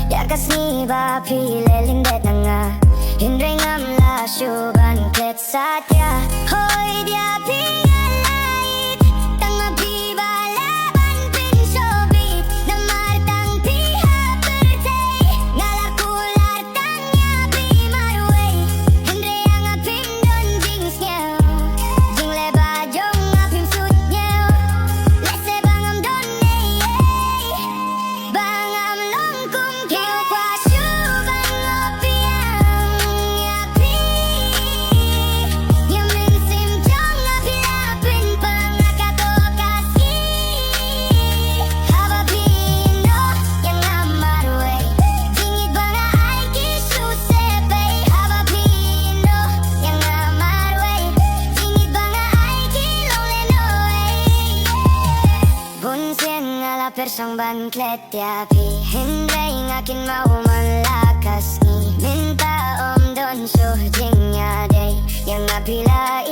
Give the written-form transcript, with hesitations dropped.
Yakas ni ba pile lindet na nga Hindray ngam la syuban klet satya Hoy dia pingalait Tanga piba laban pinsobit Namartang piha pertay Ngalakular tangnya pimarway Hindray ang apim don jings nyaw Jing leba jong apim sut nyaw Lese bangam don Bangam longkum kiw kwa syuban opiang yapi Yamin sim jong apilapin pangakatokasi Haba pino yang amarway Jingit banga ay kisu sepay Haba pino yang amarway Jingit banga ay kilong lenoy Bunsien ngala persang bantlet yapi Hindray ngakin mau malakas ni Minta om don so jingnya day Yang apilai